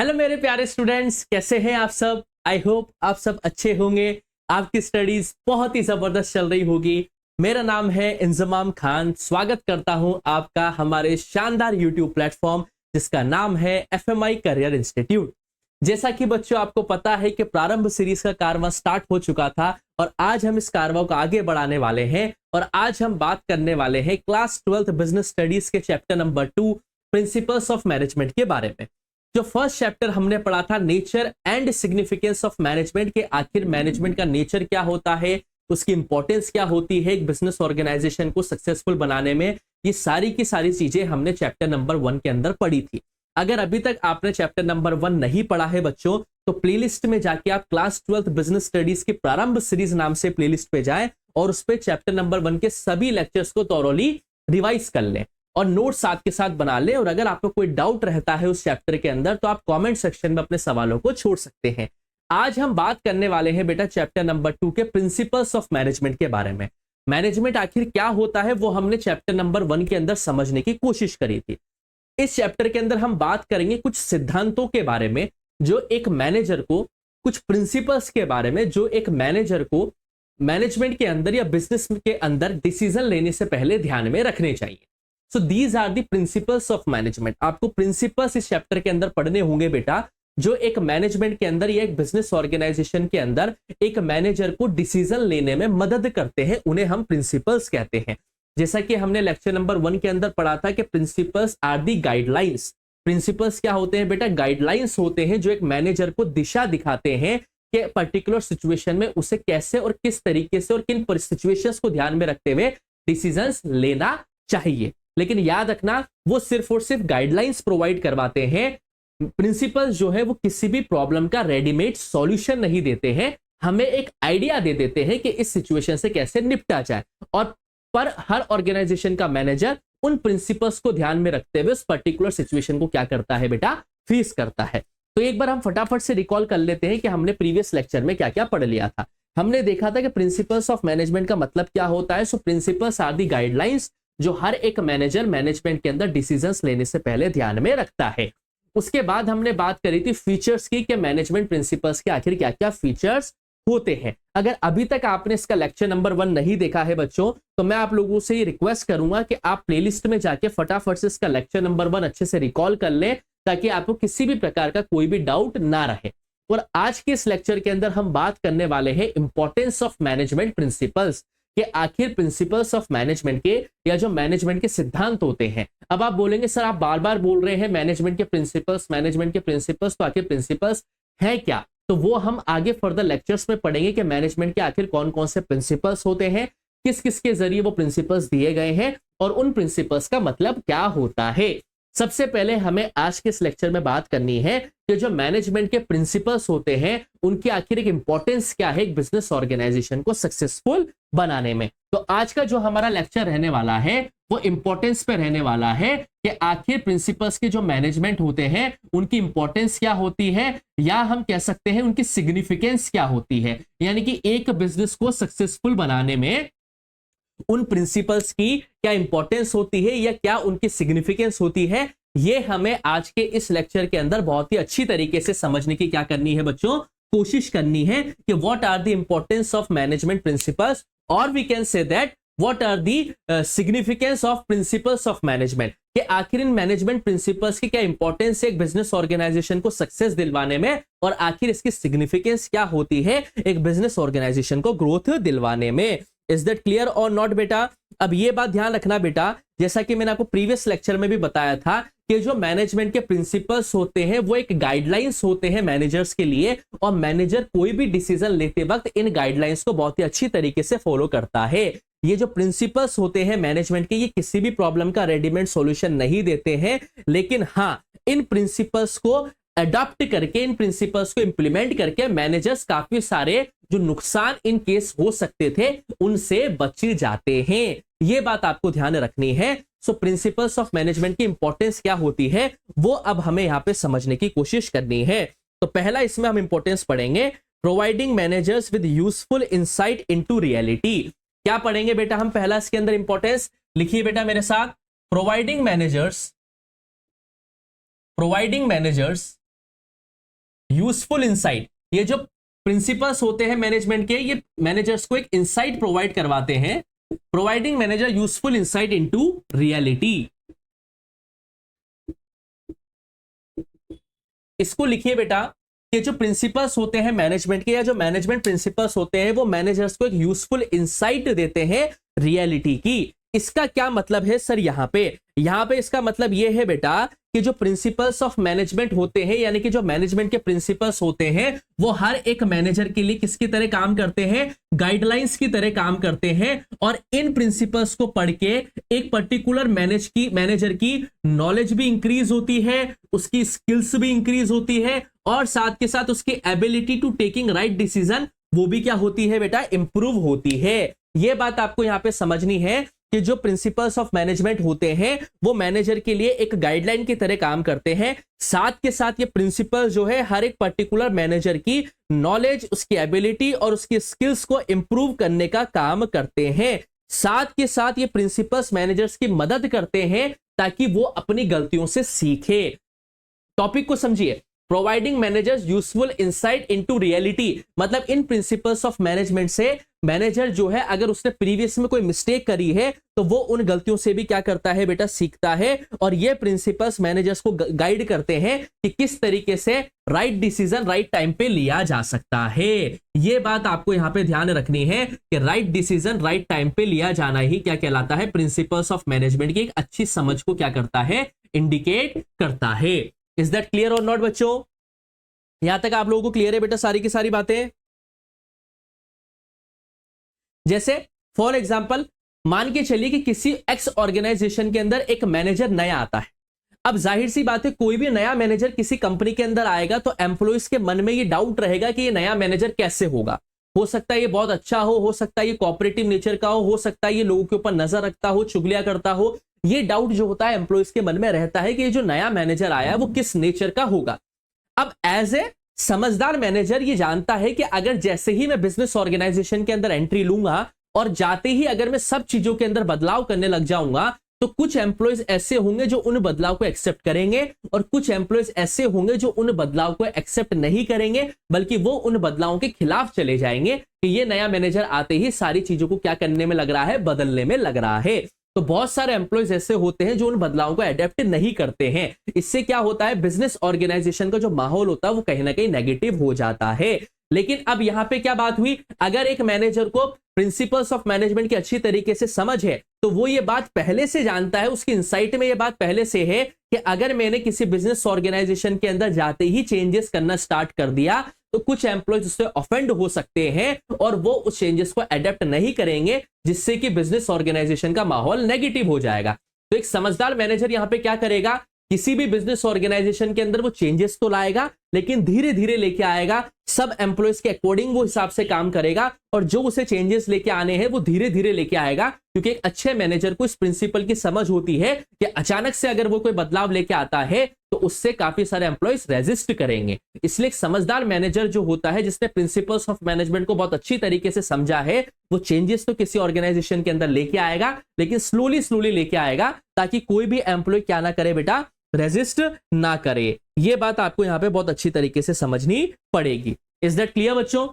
Hello मेरे प्यारे students, कैसे हैं आप सब। आई होप आप सब अच्छे होंगे। आपकी स्टडीज बहुत ही जबरदस्त चल रही होगी। मेरा नाम है इंजमाम खान। स्वागत करता हूं आपका हमारे शानदार यूट्यूब प्लेटफॉर्म जिसका नाम है एफएमआई करियर इंस्टीट्यूट। जैसा कि बच्चों आपको पता है कि प्रारंभ सीरीज का कारवां स्टार्ट हो चुका था और आज हम इस कारवां को आगे बढ़ाने वाले हैं। और आज हम बात करने वाले हैं क्लास 12th बिजनेस स्टडीज के chapter number 2 principles of management के बारे में। जो फर्स्ट चैप्टर हमने पढ़ा था nature and significance of management के, आखिर मैनेजमेंट का नेचर क्या होता है, उसकी इंपॉर्टेंस क्या होती है एक बिजनेस ऑर्गेनाइजेशन को सक्सेसफुल बनाने में, ये सारी की सारी चीजें हमने चैप्टर नंबर 1 के अंदर पढ़ी थी। अगर अभी तक आपने चैप्टर नंबर 1 नहीं पढ़ा है बच्चों, तो प्लेलिस्ट में जाके आप क्लास 12th बिजनेस स्टडीज की प्रारंभ सीरीज नाम से प्लेलिस्ट पे जाएं और उस पे चैप्टर नंबर 1 के सभी लेक्चर्स को थॉरोली रिवाइज कर लें और नोट साथ के साथ बना ले। और अगर आपको कोई डाउट रहता है उस चैप्टर के अंदर तो आप कमेंट सेक्शन में अपने सवालों को छोड़ सकते हैं। आज हम बात करने वाले हैं बेटा चैप्टर नंबर 2 के प्रिंसिपल्स ऑफ मैनेजमेंट के बारे में। मैनेजमेंट आखिर क्या होता है वो हमने चैप्टर नंबर 1 के अंदर समझने की कोशिश करी थी। इस चैप्टर के अंदर हम बात करेंगे कुछ सिद्धांतों के बारे में जो एक मैनेजर को, कुछ प्रिंसिपल्स के बारे में जो एक मैनेजर को मैनेजमेंट के अंदर या बिजनेस के अंदर डिसीजन लेने से पहले ध्यान में रखने चाहिए। So these are the principles of management. आपको प्रिंसिपल्स इस चैप्टर के अंदर पढ़ने होंगे बेटा, जो एक मैनेजमेंट के अंदर या एक बिजनेस ऑर्गेनाइजेशन के अंदर एक मैनेजर को डिसीजन लेने में मदद करते हैं, उन्हें हम प्रिंसिपल्स कहते हैं। जैसा कि हमने लेक्चर नंबर 1 के अंदर पढ़ा था कि principles are the guidelines. Principles क्या होते हैं बेटा? गाइडलाइंस होते हैं जो एक मैनेजर को दिशा दिखाते हैं कि पर्टिकुलर सिचुएशन में उसे कैसे और किस तरीके से और किन सिचुएशंस को ध्यान में रखते हुए डिसीजंस लेना चाहिए। लेकिन याद रखना, वो सिर्फ और सिर्फ गाइडलाइंस प्रोवाइड करवाते हैं। प्रिंसिपल्स जो है वो किसी भी प्रॉब्लम का रेडीमेड सॉल्यूशन नहीं देते हैं, हमें एक आइडिया दे देते हैं कि इस सिचुएशन से कैसे निपटा जाए। और पर हर ऑर्गेनाइजेशन का मैनेजर उन प्रिंसिपल्स को ध्यान में रखते हुए उस पर्टिकुलर सिचुएशन को क्या करता है बेटा? फेस करता है। तो एक बार हम फटाफट से रिकॉल कर लेते हैं कि हमने प्रीवियस लेक्चर में क्या क्या पढ़ लिया था। हमने देखा था कि प्रिंसिपल्स ऑफ मैनेजमेंट का मतलब क्या होता है। सो प्रिंसिपल्स आर दी गाइडलाइंस जो हर एक मैनेजर मैनेजमेंट के अंदर डिसीजंस लेने से पहले ध्यान में रखता है। उसके बाद हमने बात करी थी फीचर्स की कि मैनेजमेंट प्रिंसिपल्स के आखिर क्या क्या फीचर्स होते हैं। अगर अभी तक आपने इसका लेक्चर नंबर 1 नहीं देखा है बच्चों, तो मैं आप लोगों से ये रिक्वेस्ट करूंगा कि आप प्लेलिस्ट में जाके फटाफट से इसका लेक्चर नंबर 1 अच्छे से रिकॉल कर लें ताकि आपको किसी भी प्रकार का कोई भी डाउट ना रहे। और आज के इस लेक्चर के अंदर हम बात करने वाले हैं इंपॉर्टेंस ऑफ मैनेजमेंट प्रिंसिपल्स कि आखिर प्रिंसिपल्स ऑफ मैनेजमेंट के या जो मैनेजमेंट के सिद्धांत होते हैं। अब आप बोलेंगे सर आप बार बार बोल रहे हैं मैनेजमेंट के प्रिंसिपल्स, तो आखिर प्रिंसिपल्स है क्या? तो वो हम आगे फर्दर लेक्चर्स में पढ़ेंगे कि मैनेजमेंट के आखिर कौन कौन से प्रिंसिपल्स होते हैं, किस किस के जरिए वो प्रिंसिपल्स दिए गए हैं और उन प्रिंसिपल्स का मतलब क्या होता है। सबसे पहले हमें आज के इस लेक्चर में बात करनी है कि जो मैनेजमेंट के प्रिंसिपल्स होते हैं उनकी आखिर एक इंपॉर्टेंस क्या है एक बिजनेस ऑर्गेनाइजेशन को सक्सेसफुल बनाने में। तो आज का जो हमारा लेक्चर रहने वाला है वो इंपॉर्टेंस पे रहने वाला है कि आखिर प्रिंसिपल्स के जो मैनेजमेंट होते हैं उनकी इंपॉर्टेंस क्या होती है, या हम कह सकते हैं उनकी सिग्निफिकेंस क्या होती है। यानी कि एक बिजनेस को सक्सेसफुल बनाने में उन प्रिंसिपल्स की क्या इंपॉर्टेंस होती है या क्या उनकी सिग्निफिकेंस होती है, ये हमें आज के इस लेक्चर के अंदर बहुत ही अच्छी तरीके से समझने की क्या करनी है बच्चों? कोशिश करनी है कि what are the importance of management principles, और we can say that what are the significance of principles of management, कि आखिर इन मैनेजमेंट प्रिंसिपल्स की क्या इंपॉर्टेंस है एक बिजनेस ऑर्गेनाइजेशन को सक्सेस दिलवाने में, और आखिर इसकी सिग्निफिकेंस क्या होती है एक बिजनेस ऑर्गेनाइजेशन को ग्रोथ दिलवाने में। इज दैट क्लियर और नॉट बेटा? अब ये बात ध्यान रखना बेटा, जैसा कि मैंने आपको प्रीवियस लेक्चर में भी बताया था कि जो मैनेजमेंट के प्रिंसिपल्स होते हैं वो एक गाइडलाइंस होते हैं मैनेजर्स के लिए, और मैनेजर कोई भी डिसीजन लेते वक्त इन गाइडलाइंस को बहुत ही अच्छी तरीके से फॉलो करता है। ये जो प्रिंसिपल्स होते हैं मैनेजमेंट के, ये किसी भी प्रॉब्लम का रेडीमेड सॉल्यूशन नहीं देते हैं, लेकिन हाँ इन प्रिंसिपल्स को अडॉप्ट करके, इन प्रिंसिपल्स को इंप्लीमेंट करके मैनेजर्स काफी सारे जो नुकसान इन केस हो सकते थे उनसे बच जाते हैं। ये बात आपको ध्यान रखनी है। सो प्रिंसिपल्स ऑफ मैनेजमेंट की इंपॉर्टेंस क्या होती है वो अब हमें यहां पे समझने की कोशिश करनी है। तो पहला इसमें हम इंपॉर्टेंस पढ़ेंगे providing managers with useful insight into reality. क्या पढ़ेंगे बेटा हम? पहला इसके अंदर इंपॉर्टेंस लिखिए बेटा मेरे साथ, प्रोवाइडिंग मैनेजर्स यूजफुल इंसाइट, ये जो प्रिंसिपल्स होते हैं मैनेजमेंट के, ये मैनेजर्स को एक इंसाइट प्रोवाइड करवाते हैं, providing manager useful insight into reality. इसको लिखिए बेटा, कि जो प्रिंसिपल्स होते हैं मैनेजमेंट के, या जो मैनेजमेंट प्रिंसिपल्स होते हैं, वो मैनेजर्स को एक यूजफुल इंसाइट देते हैं रियलिटी की। इसका क्या मतलब है सर? यहां पे इसका मतलब यह है बेटा कि जो प्रिंसिपल्स ऑफ मैनेजमेंट होते हैं, यानी कि जो मैनेजमेंट के प्रिंसिपल्स होते हैं, वो हर एक मैनेजर के लिए किसकी तरह काम करते हैं? गाइडलाइंस की तरह काम करते हैं। और इन प्रिंसिपल्स को पढ़ के एक पर्टिकुलर मैनेजर की नॉलेज भी इंक्रीज होती है, उसकी स्किल्स भी इंक्रीज होती है, और साथ के साथ उसकी ability to taking right decision वो भी क्या होती है बेटा? इंप्रूव होती है। यह बात आपको यहां पे समझनी है कि जो प्रिंसिपल्स ऑफ मैनेजमेंट होते हैं वो मैनेजर के लिए एक गाइडलाइन की तरह काम करते हैं। साथ के साथ ये प्रिंसिपल जो है हर एक पर्टिकुलर मैनेजर की नॉलेज, उसकी एबिलिटी और उसकी स्किल्स को इंप्रूव करने का काम करते हैं। साथ के साथ ये प्रिंसिपल्स मैनेजर्स की मदद करते हैं ताकि वो अपनी गलतियों से सीखे। टॉपिक को समझिए, providing managers useful insight into reality, मतलब इन प्रिंसिपल्स ऑफ मैनेजमेंट से मैनेजर जो है अगर उसने प्रीवियस में कोई मिस्टेक करी है तो वो उन गलतियों से भी क्या करता है बेटा? सीखता है। और ये प्रिंसिपल्स मैनेजर्स को गाइड करते हैं कि किस तरीके से राइट डिसीजन राइट टाइम पे लिया जा सकता है। ये बात आपको यहां पे ध्यान रखनी है कि राइट डिसीजन राइट टाइम पे लिया जाना ही क्या कहलाता है? प्रिंसिपल्स ऑफ मैनेजमेंट की एक अच्छी समझ को क्या करता है? इंडिकेट करता है। इज दैट क्लियर और नॉट बच्चों? यहां तक आप लोगों को क्लियर है बेटा सारी की सारी बातें? जैसे फॉर एग्जांपल मान के चलिए कि किसी एक्स ऑर्गेनाइजेशन के अंदर एक मैनेजर नया आता है। अब जाहिर सी बात है, कोई भी नया मैनेजर किसी कंपनी के अंदर आएगा तो एम्प्लॉइज के मन में ये डाउट रहेगा कि ये नया मैनेजर कैसे होगा। हो सकता है ये बहुत अच्छा हो सकता है ये कोऑपरेटिव नेचर का हो सकता है ये लोगों के ऊपर नजर रखता हो, चुगलियां करता हो। ये डाउट जो होता है एम्प्लॉइज के मन में रहता है कि ये जो नया मैनेजर आया है वो किस नेचर का होगा। अब एज ए समझदार मैनेजर ये जानता है कि अगर जैसे ही मैं बिजनेस ऑर्गेनाइजेशन के अंदर एंट्री लूंगा और जाते ही अगर मैं सब चीजों के अंदर बदलाव करने लग जाऊंगा तो कुछ एम्प्लॉइज ऐसे होंगे जो उन बदलाव को एक्सेप्ट करेंगे और कुछ एम्प्लॉइज ऐसे होंगे जो उन बदलाव को एक्सेप्ट नहीं करेंगे, बल्कि वो उन बदलावों के खिलाफ चले जाएंगे कि ये नया मैनेजर आते ही सारी चीजों को क्या करने में लग रहा है? बदलने में लग रहा है। तो बहुत सारे एम्प्लॉइज ऐसे होते हैं जो उन बदलावों को अडेप्ट नहीं करते हैं। इससे क्या होता है? बिजनेस ऑर्गेनाइजेशन का जो माहौल होता है वो कहीं ना कहीं नेगेटिव हो जाता है। लेकिन अब यहां पे क्या बात हुई? अगर एक मैनेजर को प्रिंसिपल्स ऑफ मैनेजमेंट की अच्छी तरीके से समझ है तो वो ये बात पहले से जानता है, उसकी इंसाइट में ये बात पहले से है कि अगर मैंने किसी बिजनेस ऑर्गेनाइजेशन के अंदर जाते ही चेंजेस करना स्टार्ट कर दिया तो कुछ एम्प्लॉयज उससे ऑफेंड हो सकते हैं और वो उस चेंजेस को अडेप्ट नहीं करेंगे, जिससे कि बिजनेस ऑर्गेनाइजेशन का माहौल नेगेटिव हो जाएगा। तो एक समझदार मैनेजर यहां पे क्या करेगा? किसी भी बिजनेस ऑर्गेनाइजेशन के अंदर वो चेंजेस तो लाएगा, लेकिन धीरे धीरे लेके आएगा, सब एम्प्लॉयज के अकॉर्डिंग वो हिसाब से काम करेगा और जो उसे चेंजेस लेके आने हैं वो धीरे धीरे लेके आएगा। क्योंकि एक अच्छे मैनेजर को इस प्रिंसिपल की समझ होती है कि अचानक से अगर वो कोई बदलाव लेके आता है तो उससे काफी सारे एम्प्लॉयज रेजिस्ट करेंगे। इसलिए एक समझदार मैनेजर जो होता है, जिसने प्रिंसिपल्स ऑफ मैनेजमेंट को बहुत अच्छी तरीके से समझा है, वो चेंजेस तो किसी ऑर्गेनाइजेशन के अंदर लेके आएगा, लेकिन स्लोली लेके आएगा ताकि कोई भी एम्प्लॉय क्या ना करे बेटा? रेजिस्ट ना करे। ये बात आपको यहां पे बहुत अच्छी तरीके से समझनी पड़ेगी। इज दैट क्लियर बच्चों?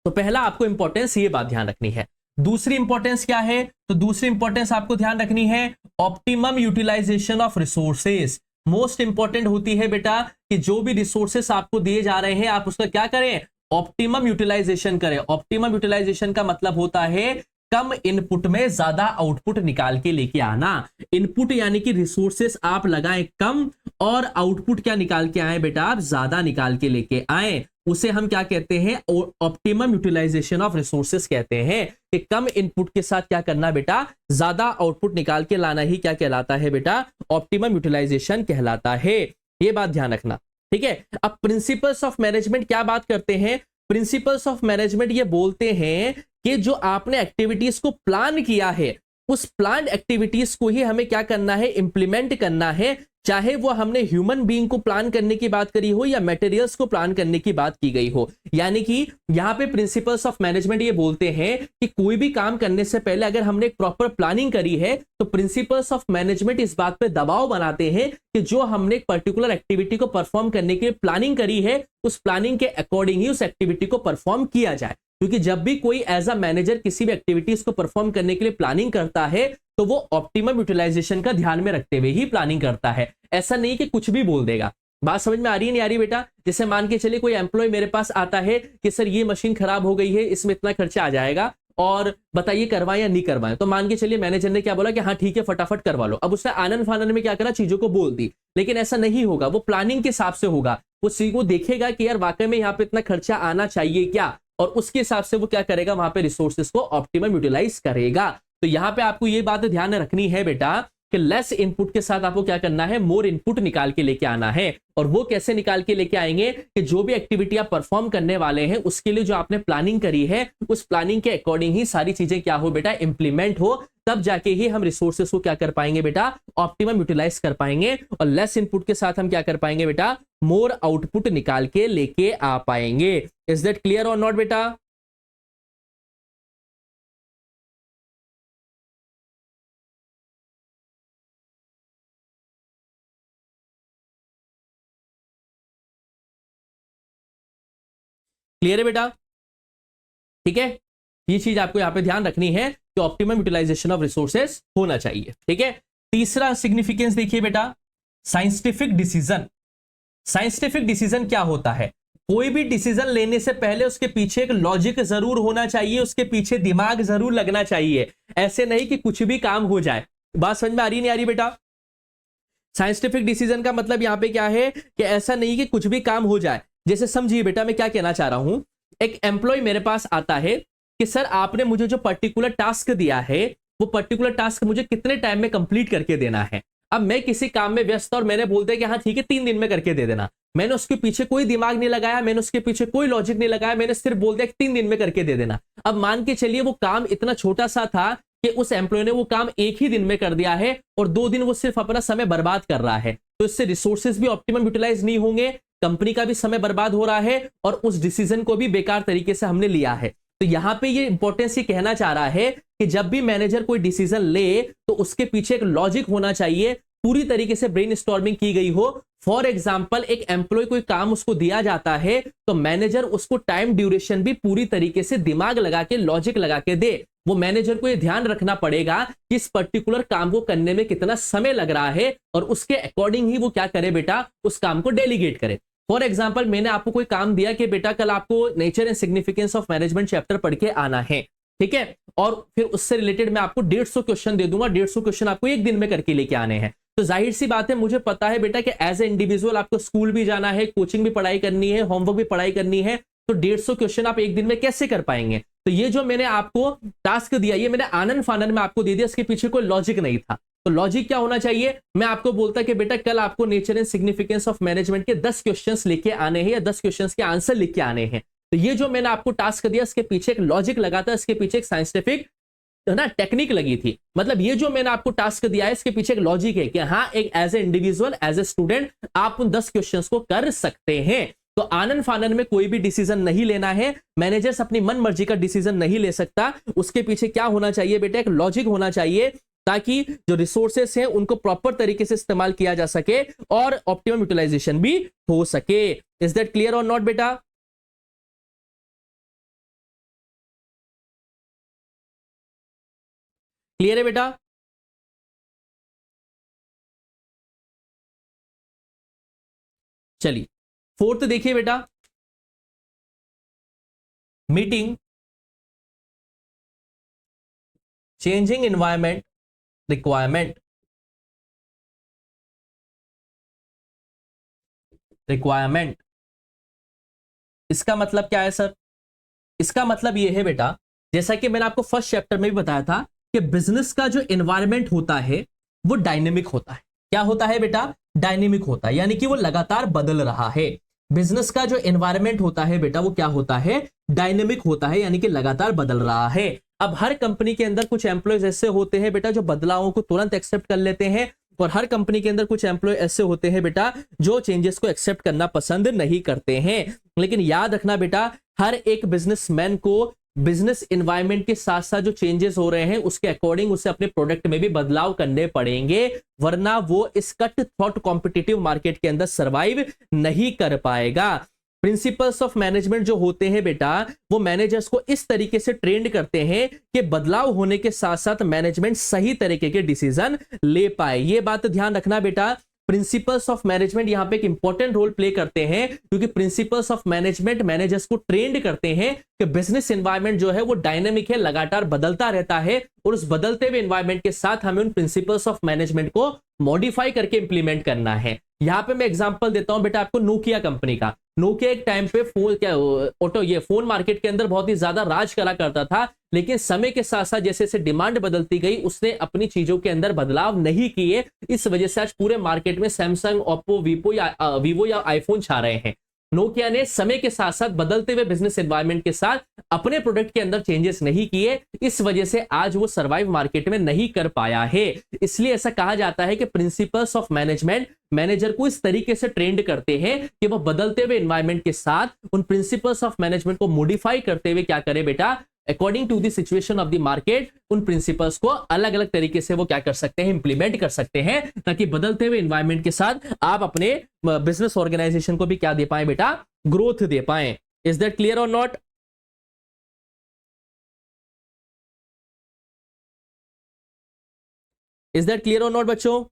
तो पहला आपको इंपॉर्टेंस ये बात ध्यान रखनी है। दूसरी इंपॉर्टेंस क्या है? तो दूसरी इंपॉर्टेंस आपको ध्यान रखनी है optimum utilisation of resources. Most important होती है बेटा कि जो भी रिसोर्सेस आपको दिए जा रहे हैं आप उसका क्या करें? ऑप्टिमम यूटिलाइजेशन करें। ऑप्टिमम यूटिलाइजेशन का मतलब होता है कम इनपुट में ज्यादा आउटपुट निकाल के लेके आना। इनपुट यानी कि रिसोर्सेस आप लगाएं कम और आउटपुट क्या निकाल के आए बेटा? आप ज्यादा निकाल के लेके आए। उसे हम क्या कहते हैं? ऑप्टिमम यूटिलाइजेशन ऑफ रिसोर्सेस कहते हैं कि कम इनपुट के साथ क्या करना बेटा? ज्यादा आउटपुट निकाल के लाना ही क्या कहलाता है बेटा? ऑप्टिमम यूटिलाइजेशन कहलाता है। ये बात ध्यान रखना, ठीक है। अब प्रिंसिपल्स ऑफ मैनेजमेंट क्या बात करते हैं? प्रिंसिपल्स ऑफ मैनेजमेंट ये बोलते हैं कि जो आपने एक्टिविटीज को प्लान किया है उस प्लान एक्टिविटीज को ही हमें क्या करना है, इंप्लीमेंट करना है, चाहे वो हमने ह्यूमन बीइंग को प्लान करने की बात करी हो या मटेरियल्स को प्लान करने की बात की गई हो। यानी कि यहां पे प्रिंसिपल्स ऑफ मैनेजमेंट ये बोलते हैं कि कोई भी काम करने से पहले अगर हमने एक प्रॉपर प्लानिंग करी है तो प्रिंसिपल्स ऑफ मैनेजमेंट इस बात पे दबाव बनाते हैं कि जो हमने एक पर्टिकुलर एक्टिविटी को परफॉर्म करने के लिए प्लानिंग करी है उस प्लानिंग के अकॉर्डिंग ही उस एक्टिविटी को परफॉर्म किया जाए। क्योंकि जब भी कोई एज अ मैनेजर किसी भी एक्टिविटीज को परफॉर्म करने के लिए प्लानिंग करता है तो वो ऑप्टिमम यूटिलाइजेशन का ध्यान में रखते हुए ही प्लानिंग करता है। ऐसा नहीं कि कुछ भी बोल देगा। बात समझ में आ रही है नहीं आ रही बेटा? जैसे मान के चलिए कोई एम्प्लॉय मेरे पास आता है कि सर ये मशीन खराब हो गई है, इसमें इतना खर्चा आ जाएगा और बताइए करवाएं या नहीं करवाएं। तो मान के चलिए मैनेजर ने क्या बोला कि हाँ ठीक है फटाफट करवा लो। अब उसने आनंद फानन में क्या करा, चीजों को बोल दी। लेकिन ऐसा नहीं होगा, वो प्लानिंग के हिसाब से होगा। वो चीज को देखेगा कि यार वाकई में यहाँ पे इतना खर्चा आना चाहिए क्या, और उसके हिसाब से वो क्या करेगा, वहां पे रिसोर्सेज को ऑप्टिमम यूटिलाइज करेगा। तो यहां पे आपको ये बात ध्यान में रखनी है बेटा कि लेस इनपुट के साथ आपको क्या करना है, मोर इनपुट निकाल के लेके आना है। और वो कैसे निकाल के लेके आएंगे कि जो भी एक्टिविटी आप परफॉर्म करने वाले हैं उसके लिए जो आपने प्लानिंग करी है उस प्लानिंग के अकॉर्डिंग ही सारी चीजें क्या हो बेटा, इंप्लीमेंट हो। तब जाके ही हम रिसोर्सेस को क्या कर पाएंगे बेटा, ऑप्टिमम यूटिलाइज कर पाएंगे। और लेस इनपुट के साथ हम क्या कर पाएंगे बेटा, मोर आउटपुट निकाल के लेके आ पाएंगे। इज दैट क्लियर और नॉट बेटा? क्लियर है बेटा? ठीक है, ये चीज आपको यहां पे ध्यान रखनी है कि ऑप्टिमम यूटिलाइजेशन ऑफ रिसोर्सेस होना चाहिए। ठीक है, तीसरा सिग्निफिकेंस देखिए बेटा, साइंटिफिक डिसीजन। साइंटिफिक डिसीजन क्या होता है? कोई भी डिसीजन लेने से पहले उसके पीछे एक लॉजिक जरूर होना चाहिए, उसके पीछे दिमाग जरूर लगना चाहिए। ऐसे नहीं कि कुछ भी काम हो जाए। बात समझ में आ रही नहीं आ रही बेटा? साइंटिफिक डिसीजन का मतलब यहां पे क्या है कि ऐसा नहीं कि कुछ भी काम हो जाए। जैसे समझिए बेटा मैं क्या कहना चाह रहा हूं, एक एम्प्लॉय मेरे पास आता है कि सर आपने मुझे जो पर्टिकुलर टास्क दिया है वो पर्टिकुलर टास्क मुझे कितने टाइम में कंप्लीट करके देना है। अब मैं किसी काम में व्यस्त और मैंने बोल दिया कि हाँ ठीक है 3 दिन में करके दे देना। मैंने उसके पीछे कोई दिमाग नहीं लगाया, मैंने उसके पीछे कोई लॉजिक नहीं लगाया, मैंने सिर्फ बोल दिया कि 3 दिन में करके दे देना। अब मान के चलिए वो काम इतना छोटा सा था कि उस एम्प्लॉय ने वो काम एक ही दिन में कर दिया है और 2 दिन वो सिर्फ अपना समय बर्बाद कर रहा है। तो इससे रिसोर्सेज भी ऑप्टिमम यूटिलाइज नहीं होंगे, कंपनी का भी समय बर्बाद हो रहा है और उस डिसीजन को भी बेकार तरीके से हमने लिया है। तो यहां पे ये इंपॉर्टेंस ये कहना चाह रहा है कि जब भी मैनेजर कोई डिसीजन ले तो उसके पीछे एक लॉजिक होना चाहिए, पूरी तरीके से ब्रेनस्टॉर्मिंग की गई हो। फॉर एग्जांपल एक एम्प्लॉय कोई काम उसको दिया जाता है तो मैनेजर उसको टाइम ड्यूरेशन भी पूरी तरीके से दिमाग लगा के लॉजिक लगा के दे। वो मैनेजर को ये ध्यान रखना पड़ेगा कि इस पर्टिकुलर काम को करने में कितना समय लग रहा है और उसके अकॉर्डिंग ही वो क्या करे बेटा, उस काम को डेलीगेट करे। फॉर एग्जाम्पल मैंने आपको कोई काम दिया कि बेटा कल आपको nature and significance of management chapter पढ़ के आना है, ठीक है, और फिर उससे रिलेटेड मैं आपको 150 क्वेश्चन दे दूंगा। 150 क्वेश्चन आपको एक दिन में करके लेके आने हैं। तो जाहिर सी बात है मुझे पता है बेटा कि एज ए इंडिविजुअल आपको स्कूल भी जाना है, कोचिंग भी पढ़ाई करनी है, होमवर्क भी पढ़ाई करनी है, तो 150 क्वेश्चन आप एक दिन में कैसे कर पाएंगे? तो ये जो मैंने आपको टास्क दिया ये मैंने आनंद फानन में आपको दे दिया, इसके पीछे कोई लॉजिक नहीं था। तो लॉजिक क्या होना चाहिए? मैं आपको बोलता कि बेटा कल आपको nature and significance of management के 10 क्वेश्चंस लेके आने हैं या 10 क्वेश्चंस के आंसर लिख के आने हैं। तो ये जो मैंने आपको टास्क दिया इसके पीछे एक लॉजिक लगा था, इसके पीछे एक साइंटिफिक ना टेक्निक लगी थी। मतलब ये जो मैंने आपको टास्क दिया है इसके पीछे एक लॉजिक है कि हाँ एक as a individual as a student आप उन 10 क्वेश्चंस को कर सकते हैं। तो आनंद फानन में कोई भी डिसीजन नहीं लेना है, मैनेजर्स अपनी मन मर्जी का डिसीजन नहीं ले सकता। उसके पीछे क्या होना चाहिए बेटा, एक लॉजिक होना चाहिए ताकि जो रिसोर्सेस हैं उनको प्रॉपर तरीके से इस्तेमाल किया जा सके और ऑप्टिमम यूटिलाइजेशन भी हो सके। इज दैट क्लियर और नॉट बेटा? क्लियर है बेटा? चलिए फोर्थ देखिए बेटा, meeting changing environment requirement. Requirement इसका मतलब क्या है सर? इसका मतलब यह है बेटा, जैसा कि मैंने आपको फर्स्ट चैप्टर में भी बताया था कि बिजनेस का जो एनवायरमेंट होता है वो डायनेमिक होता है। क्या होता है बेटा? डायनेमिक होता है, यानी कि वो लगातार बदल रहा है। बिजनेस का जो एनवायरमेंट होता है बेटा वो क्या होता है? डायनेमिक होता है, यानी कि लगातार बदल रहा है। अब हर कंपनी के अंदर कुछ एम्प्लॉयज ऐसे होते हैं बेटा जो बदलावों को तुरंत एक्सेप्ट कर लेते हैं, और हर कंपनी के अंदर कुछ एम्प्लॉय ऐसे होते हैं बेटा जो चेंजेस को एक्सेप्ट करना पसंद नहीं करते हैं। लेकिन याद रखना बेटा, हर एक बिजनेसमैन को बिजनेस एनवायरनमेंट के साथ साथ जो चेंजेस हो रहे हैं उसके अकॉर्डिंग उसे अपने प्रोडक्ट में भी बदलाव करने पड़ेंगे, वरना वो इस कट थ्रॉट कॉम्पिटिटिव मार्केट के अंदर सर्वाइव नहीं कर पाएगा। प्रिंसिपल्स ऑफ मैनेजमेंट जो होते हैं बेटा, वो मैनेजर्स को इस तरीके से ट्रेंड करते हैं कि बदलाव होने के साथ साथ मैनेजमेंट सही तरीके के डिसीजन ले पाए। ये बात ध्यान रखना बेटा, प्रिंसिपल्स ऑफ मैनेजमेंट यहां पे एक इंपॉर्टेंट रोल प्ले करते हैं, क्योंकि प्रिंसिपल्स ऑफ मैनेजमेंट मैनेजर्स को ट्रेंड करते हैं कि बिजनेस एनवायरनमेंट जो है वो डायनेमिक है, लगातार बदलता रहता है, और उस बदलते हुए एनवायरनमेंट के साथ हमें उन प्रिंसिपल्स ऑफ मैनेजमेंट को मॉडिफाई करके इंप्लीमेंट करना है। यहां पे मैं एग्जांपल देता हूं बेटा आपको नोकिया कंपनी का। नोकिया एक टाइम पे फोन मार्केट के अंदर बहुत ही ज्यादा राज करा करता था, लेकिन समय के साथ साथ जैसे जैसे डिमांड बदलती गई उसने अपनी चीजों के अंदर बदलाव नहीं किए। इस वजह से आज पूरे मार्केट में सैमसंग, ओप्पो, वीवो या आईफोन छा रहे हैं। नोकिया ने समय के साथ साथ बदलते हुए बिजनेस एनवायरनमेंट के साथ अपने प्रोडक्ट के अंदर चेंजेस नहीं किए, इस वजह से आज वो सर्वाइव मार्केट में नहीं कर पाया है। इसलिए ऐसा कहा जाता है कि प्रिंसिपल्स ऑफ मैनेजमेंट मैनेजर को इस तरीके से ट्रेंड करते हैं कि वो बदलते हुए एनवायरनमेंट के साथ उन प्रिंसिपल्स ऑफ मैनेजमेंट को मॉडिफाई करते हुए क्या करे बेटा, according to the situation of the market उन प्रिंसिपल्स को अलग अलग तरीके से वो क्या कर सकते हैं, इंप्लीमेंट कर सकते हैं, ताकि बदलते हुए एनवायरनमेंट के साथ आप अपने बिजनेस ऑर्गेनाइजेशन को भी क्या दे पाए बेटा, ग्रोथ दे पाए। इज दैट क्लियर और नॉट? इज दैट क्लियर और नॉट बच्चों?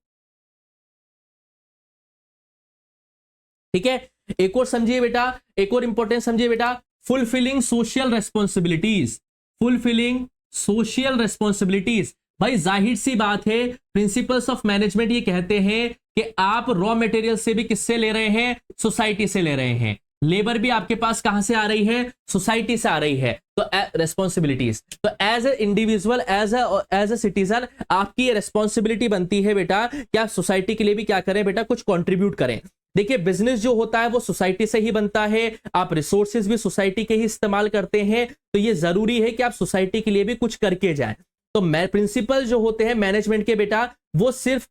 ठीक है, एक और समझिए बेटा, एक और इंपॉर्टेंट समझिए बेटा, fulfilling social responsibilities. Fulfilling social responsibilities, भाई जाहिर सी बात है प्रिंसिपल्स ऑफ मैनेजमेंट ये कहते हैं कि आप रॉ मटेरियल से भी किससे ले रहे हैं, सोसाइटी से ले रहे हैं। लेबर भी आपके पास कहां से आ रही है, सोसाइटी से आ रही है। तो रेस्पॉन्सिबिलिटीज, तो as a individual, as a citizen आपकी ये रेस्पॉन्सिबिलिटी बनती है बेटा कि आप सोसाइटी के लिए भी क्या करें बेटा, कुछ कंट्रीब्यूट करें। देखिए बिजनेस जो होता है वो सोसाइटी से ही बनता है, आप रिसोर्सेज भी सोसाइटी के ही इस्तेमाल करते हैं, तो ये जरूरी है कि आप सोसाइटी के लिए भी कुछ करके जाएं। तो प्रिंसिपल जो होते हैं मैनेजमेंट के बेटा, वो सिर्फ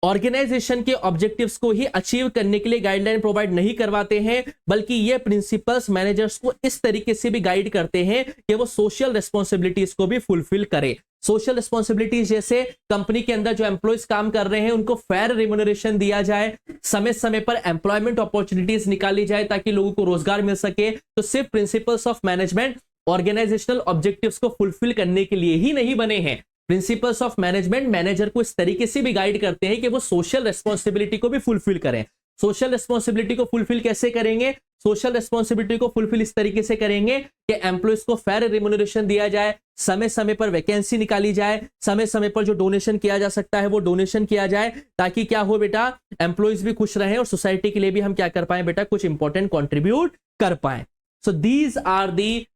ऑर्गेनाइजेशन के ऑब्जेक्टिव्स को ही अचीव करने के लिए गाइडलाइन प्रोवाइड नहीं करवाते हैं, बल्कि ये प्रिंसिपल्स मैनेजर्स को इस तरीके से भी गाइड करते हैं कि वो सोशल रिस्पॉन्सिबिलिटीज को भी फुलफिल करें। सोशल रिस्पॉन्सिबिलिटीज जैसे कंपनी के अंदर जो एम्प्लॉयज काम कर रहे हैं उनको फेयर रिम्यूनरेशन दिया जाए, समय समय पर एम्प्लॉयमेंट अपॉर्चुनिटीज निकाली जाए ताकि लोगों को रोजगार मिल सके। तो सिर्फ principles of management organisational objectives को फुलफिल करने के लिए ही नहीं बने हैं। प्रिंसिपल्स ऑफ मैनेजमेंट मैनेजर को इस तरीके से भी गाइड करते हैं कि वो सोशल रिस्पॉन्सिबिलिटी को भी फुलफिल करें। सोशल रिस्पॉन्सिबिलिटी को फुलफिल कैसे करेंगे, सोशल रिस्पॉन्सिबिलिटी को फुलफिल इस तरीके से करेंगे कि एम्प्लॉयज को फेयर रिम्यूनरेशन दिया जाए, समय समय पर वैकेंसी निकाली जाए, समय समय पर जो डोनेशन किया जा सकता है वो डोनेशन किया जाए, ताकि क्या हो बेटा, एम्प्लॉयज भी खुश रहें और सोसाइटी के लिए भी हम क्या कर पाए बेटा, कुछ इंपॉर्टेंट कंट्रीब्यूट कर पाए। So these are the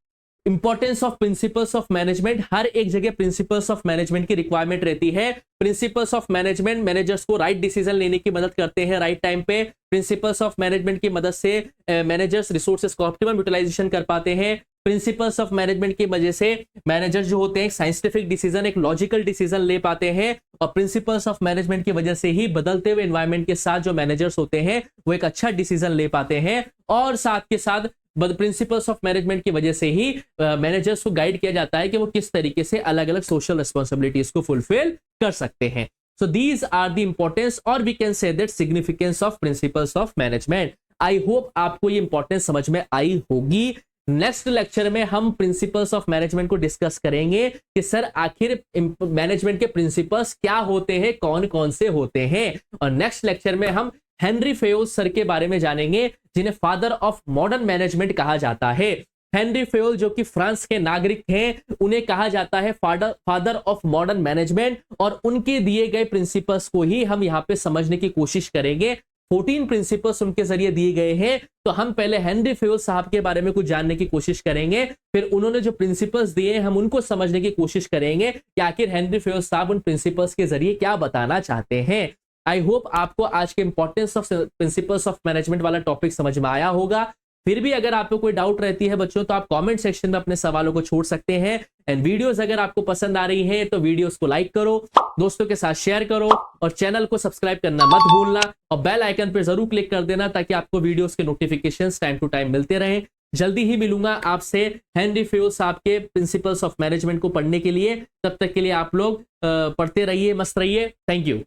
importance of principles of management. हर एक जगह प्रिंसिपल्स ऑफ मैनेजमेंट की रिक्वायरमेंट रहती है। प्रिंसिपल्स ऑफ मैनेजमेंट मैनेजर्स को राइट डिसीजन लेने की मदद करते हैं राइट टाइम पे। प्रिंसिपल्स ऑफ मैनेजमेंट की मदद से मैनेजर्स रिसोर्सेज को ऑप्टिमम यूटिलाइजेशन कर पाते हैं। प्रिंसिपल्स ऑफ मैनेजमेंट की वजह से मैनेजर्स जो होते हैं साइंटिफिक डिसीजन, एक लॉजिकल डिसीजन ले पाते हैं, और प्रिंसिपल्स ऑफ मैनेजमेंट की वजह से ही बदलते हुए एनवायरनमेंट के साथ जो मैनेजर्स होते हैं वो एक अच्छा डिसीजन ले पाते हैं, और साथ के साथ प्रिंसिपल्स ऑफ मैनेजमेंट की वजह से ही मैनेजर्स को गाइड किया जाता है कि वो किस तरीके से अलग अलग सोशल रिस्पॉन्सिबिलिटीज को फुलफिल कर सकते हैं। So these are the importance, और we can say that significance of principles of management. I hope आपको ये इंपॉर्टेंस समझ में आई होगी। नेक्स्ट लेक्चर में हम प्रिंसिपल्स ऑफ मैनेजमेंट को डिस्कस करेंगे कि सर आखिर मैनेजमेंट के प्रिंसिपल्स क्या होते हैं, कौन कौन से होते हैं, और नेक्स्ट लेक्चर में हम हेनरी फेयोल सर के बारे में जानेंगे जिन्हें फादर ऑफ मॉडर्न मैनेजमेंट कहा जाता है। हेनरी फेयोल जो कि फ्रांस के नागरिक हैं, उन्हें कहा जाता है फादर ऑफ मॉडर्न मैनेजमेंट, और उनके दिए गए प्रिंसिपल्स को ही हम यहाँ पे समझने की कोशिश करेंगे। 14 प्रिंसिपल्स उनके जरिए दिए गए हैं, तो हम पहले हेनरी फेयोल साहब के बारे में कुछ जानने की कोशिश करेंगे, फिर उन्होंने जो प्रिंसिपल्स दिए हम उनको समझने की कोशिश करेंगे कि आखिर हेनरी फेयोल साहब उन प्रिंसिपल्स के जरिए क्या बताना चाहते हैं। आई होप आपको आज के importance of principles of management वाला टॉपिक समझ में आया होगा। फिर भी अगर आपको कोई डाउट रहती है बच्चों, तो आप कमेंट सेक्शन में अपने सवालों को छोड़ सकते हैं। एंड वीडियोस अगर आपको पसंद आ रही हैं तो वीडियोस को लाइक करो, दोस्तों के साथ शेयर करो और चैनल को सब्सक्राइब करना मत भूलना और बेल आइकन पर जरूर क्लिक कर देना ताकि आपको वीडियोस के नोटिफिकेशंस टाइम टू टाइम मिलते रहें। जल्दी ही मिलूंगा आपसे हेनरी फेयोल साहब के प्रिंसिपल्स ऑफ मैनेजमेंट को पढ़ने के लिए। तब तक के लिए आप लोग पढ़ते रहिए, मस्त रहिए। Thank you.